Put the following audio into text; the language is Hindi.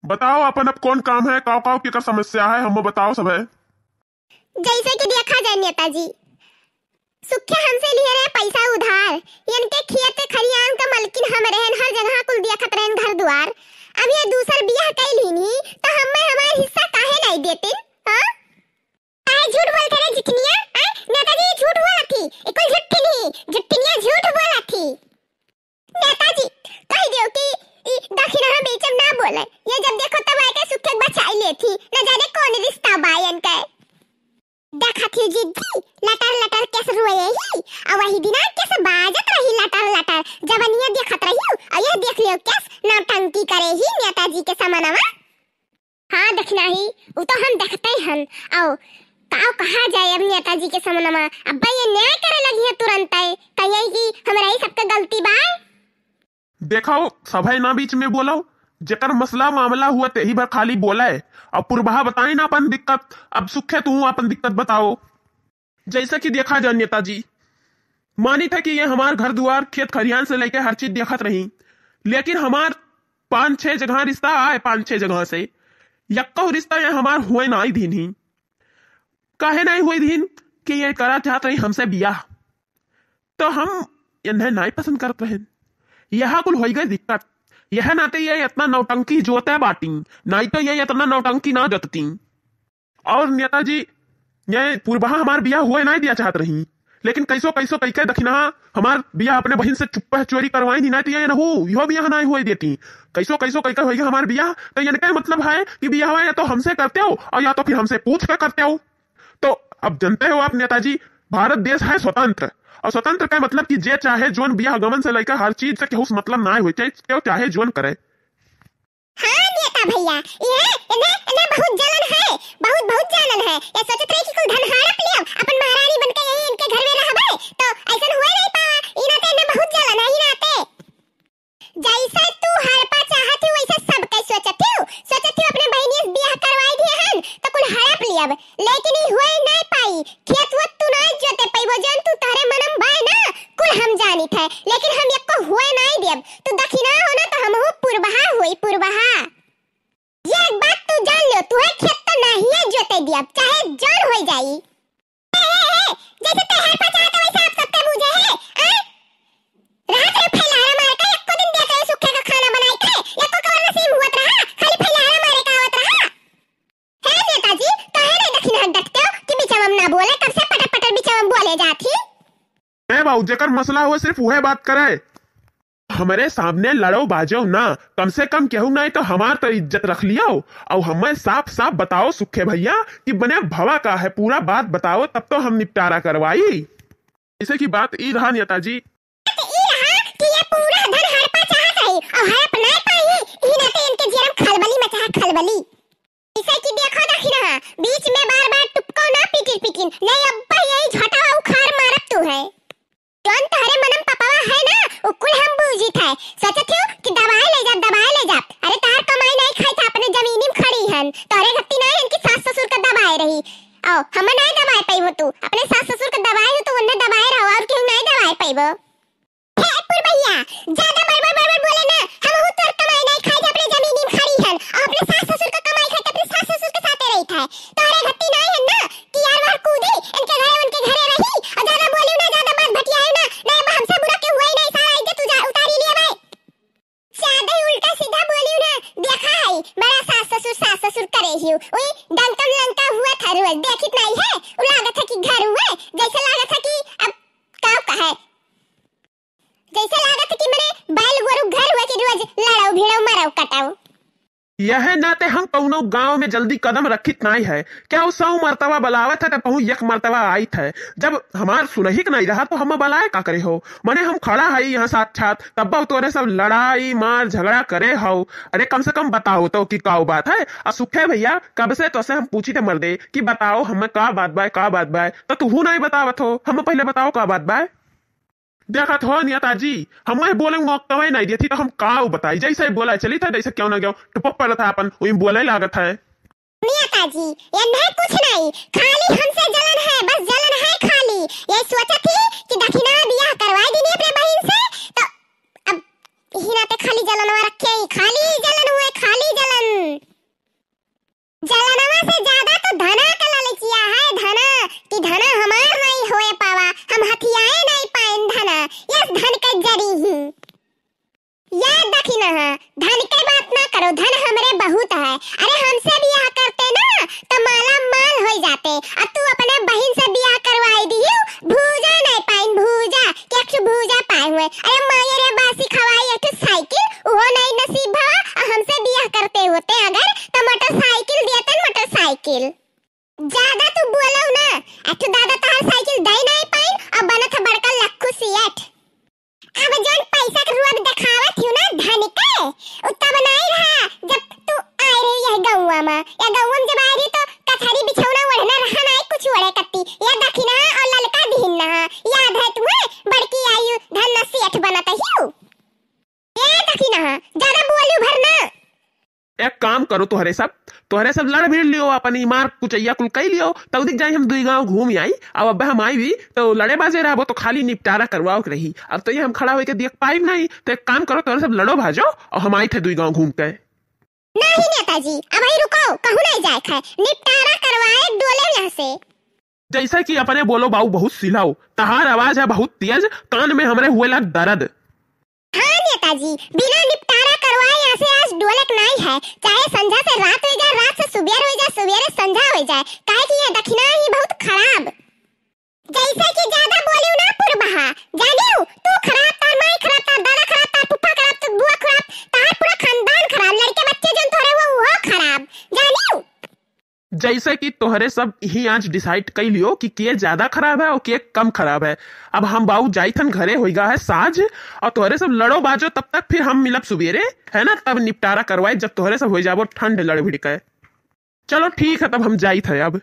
बताओ अपन अब कौन काम है, काव काव की समस्या है, हम बताओ सब है। जैसे कि देखा जाए नेताजी, सुखे हमसे लिए रहे पैसा उधार, इनके खेत खरियान का मलकिन हम रहन, हर जगह कुल देखत रहन घर द्वार। अब ये दूसर बियाह कैली नहीं तो हमें हमारा हिस्सा काहे नहीं देते? हां काहे झूठ बोलते रहे जितनिया? नेताजी झूठ बोला थी, कोई झूठ नहीं, जितनिया झूठ बोला थी। नेताजी कह दियो कि दक्षिणा हम बेचम ना बोले, ये जब देखो तब आके सुखे बचाई लेथी, न जाने कौन रिश्ता बायन का देखा थी जिद्दी लटर लटर कैसे रोए ही, और वही दिना कैसे बाजत रही लटर लटर जवनिया देखत रही, और ये देख लियो कैसे नौटंकी करे ही नेताजी के समानवा। हां दक्षिणा ही वो तो हम देखते ही हन, और काव कहा जाए अब नेताजी के समानवा, अब ये न्याय करे लगी है तुरंत कहिए कि हमरा ही सबके गलती बा। देखो सभे ना बीच में बोलो, जेकर मसला मामला हुआ ते ही बार खाली बोला है। अब पूर्वाहा बताए ना अपन दिक्कत, अब सुखे तू अपन दिक्कत बताओ। जैसा कि देखा जाए नेताजी, मानी था कि ये हमार घर द्वार खेत खरियान से लेके हर चीज देखत रही, लेकिन हमार 5-6 जगह रिश्ता आए, 5-6 जगह से यक्का रिश्ता ये हमार हुए ना दिन ही। काहे नहीं हुए दिन कि ये करा चाहत रही हमसे बियाह, तो हम इन्हें नहीं पसंद करते हैं। यह कुल हो गई दिक्कत, यह नाते ये इतना नौटंकी जोते बाटी, नहीं तो ये इतना नौटंकी ना जोतती। और नेताजी ये पूर्वाहा हमार बियाह हुए नहीं दिया चाहत रही, लेकिन कैसो कैसो कई के दक्षिणा हमार बियाह अपने बहन से चुप्पा चोरी करवाई नहीं तो ये न हो, यो बियाह नहीं हुए देती। कैसो कैसो कई के होगा हमार बियाह, तो ये क्या मतलब है कि बियाह या तो हमसे करते हो और या तो फिर हमसे पूछ कर करते हो। तो अब जानते हो आप नेताजी, भारत देश है स्वतंत्र, और स्वतंत्र का मतलब कि जे चाहे जोन बियाह गमन से लेकर हर चीज से केहू मतलब ना हो, चाहे जोन करे। हां नेता भैया, इन्हें बहुत जलन है, बहुत जलन है। ये सोचत रहे कि कोई धन हड़प लियो, अपन महारानी बनके यही इनके घर में रहबे, तो ऐसा हुए नहीं पा। इनाते इन्हें बहुत जलन है, इनाते जैसा तू हड़पा चाहती वैसा सब के सोचती अपने बहनी से बियाह करवाई दिए हन तो कुल हड़प लियब, लेकिन ई हुए नहीं पाई। खेत वो तू नहीं जोते पाइबो, जन तू तारे मनम बाय ना कुल हम जानित है, लेकिन हम एको हुए नहीं देब। तू दक्षिणा हो ना तो हम हो पूर्वाहा होई पूर्वाहा। ये एक बात तू जान लो, तू है खेत तो नहीं है जोते दियब, चाहे जन हो जाई। जैसे ते हड़पा चाहता वैसा आप सबके बुझे है। रात रे फैलारा मार के एको दिन देख रहे सुखे का खाना बनाई के एको का नसीब हुआ रहा, खाली फैलारा मारे का आवत रहा है। नेताजी कहे नहीं दक्षिणा डटते हो कि बिचम ना बोले, कब से पटर पटर बिचम बोले जाती। ए बाबू जेकर मसला हो सिर्फ वह बात करे, हमारे सामने लड़ो बाजो ना, कम से कम केहू नहीं तो हमार तो इज्जत रख लियो, और हमें साफ साफ बताओ सुखे भैया कि बने भवा का है, पूरा बात बताओ तब तो हम निपटारा करवाई। इसे की बात ई रहा नेताजी कि ये पूरा धन हड़पा चाहत है और हड़प नहीं पाई, ई नाते इनके जीवन खलबली मचा खलबली। इसे की देखो दक्षिणा बीच में बार-बार टुपको ना पिकिन नहीं, अब्बा यही झटा उखाड़ मारत तू है। जौन तारे मनम पपावा है ना उकुल हम बूझित है, सोचत हो कि दवाई ले जा। अरे तार कमाई नहीं खाई था, अपने जमीनी में खड़ी हन, तारे घट्टी नहीं इनकी सास ससुर का दबाए रही, आओ हम नहीं दबाए पाई हो, तू अपने सास ससुर का दबाए हो तो उन्हें दबाए रहो, और क्यों नहीं दबाए पाईबो। हे पुर भैया ज्यादा बड़बड़ बोले ना, हम हो तोर कमाई नहीं खाई था, अपने जमीनी में खड़ी हन, और अपने सास ससुर का कमाई खाई अपने सास ससुर के साथे रही था। तारे घट्टी नहीं है ना कि यार वार कूदी इनके घरे रही, और ज्यादा बोलियो ना, ज्यादा बात भटियायो ना, नहीं हमसे बुरा के हुआ ही नहीं, सारा इज्जत उतारी लिया भाई। ज्यादा उल्टा सीधा बोलियो ना, देखा है बड़ा सास ससुर करे ही, ओए डंका लंका हुआ था रोज देखित नहीं है, उ लागत है कि घर हुए, जैसे लागत है कि अब काव का है, जैसे लागत है कि मैंने बैल गोरु घर हुआ कि रोज लड़ाओ भिड़ाओ मराओ कटाओ। यह नाते हम कौनो गांव में जल्दी कदम रखित नहीं है, क्या वो 100 मर्तबा बलावत है तो पहुँ 1 मर्तबा आई थे, जब हमार सुनहिक नहीं रहा तो हम बलाए का करे हो, मने हम खड़ा है यहाँ साक्षात, तब तोरे सब लड़ाई मार झगड़ा करे हो। अरे कम से कम बताओ तो कि का बात है। और सुखे भैया कब से तो से हम पूछी थे मर्दे कि बताओ हमें का बात बाय, तो तू नहीं बतावत हो, हम पहले बताओ का बात बाय। देखा तो नेताजी हमें बोले कमाई नहीं देती तो हम का बताई, जैसे बोला चली था जैसे क्यों ना क्यों टपक पड़ा था अपन वही बोले लागत है। नेताजी ये नहीं कुछ नहीं, खाली हमसे जलन है, बस जलन है खाली। ये सोचा थी कि दक्षिणा बियाह करवाई देनी अपने बहन से, तो अब ही नाते खाली जलन हुआ रखे, खाली जलन हुए, खाली जलन। करते होते अगर तो मोटरसाइकिल देते मोटरसाइकिल। ज्यादा तू बोलो ना, अठू दादा तार साइकिल दे नहीं पाई और बनत है बड़का लक्खू सियट। अब जौन पैसा के रुआ दिखावत हियो ना धनी के उतना बनाई रहा जब तू आई रही है गौवा में। या गौवा में जब आई रही तो कथारी बिछौना ओढ़ना रहा नहीं कुछ ओढ़े कत्ती या दखिना और ललका दिहिन ना याद है तुम्हें बड़की आयु धन सेठ बनत हियो। ये दखिना ज्यादा बोलू भरना। एक काम करो तोहरे सब लड़ भिड़ लियो अपन मार कुचैया कुल कई लियो तब दिख जाए हम दुई गांव घूम आई। अब हम आई भी तो लड़े बाजे रहो तो खाली निपटारा करवाओ के रही। अब तो ये हम खड़ा होके देख पाई नहीं तो एक काम करो तोहरे सब लड़ो भाजो और हम आई थे दुई गांव घूम के। नहीं नेताजी अब ही रुको कहूं नहीं जाए है निपटारा करवाए डोले यहाँ से। जैसा कि अपने बोलो बाऊ बहुत सिलाओ तहार आवाज है बहुत तेज कान में हमरे हुए लग दर्द। हाँ नेताजी बिना निपटारा करवाए यहाँ से आज डोलक नहीं है। चाहे संझा से रात हो जाए रात से सुबेर हो जाए सुबेर से संझा हो जाए काहे कि ये दक्षिणा ही बहुत खराब। जैसे कि ज्यादा बोलियो ना पुरबहा जानियो तू खराब तार माई खराब तार दादा खराब तार पुप्पा खराब तार बुआ खराब तार पूरा खानदान खराब लड़के बच्चे जन थोड़े वो खराब जानियो। जैसे कि तोहरे सब ही आज डिसाइड कर लियो कि के ज्यादा खराब है और के कम खराब है। अब हम बाऊ जाइथन घरे होइगा है साझ और तोहरे सब लड़ो बाजो तब तक फिर हम मिलब सुबेरे है ना तब निपटारा करवाए जब तोहरे सब हो जाबो ठंड लड़ भिड़ के। चलो ठीक है तब हम जाइत है अब।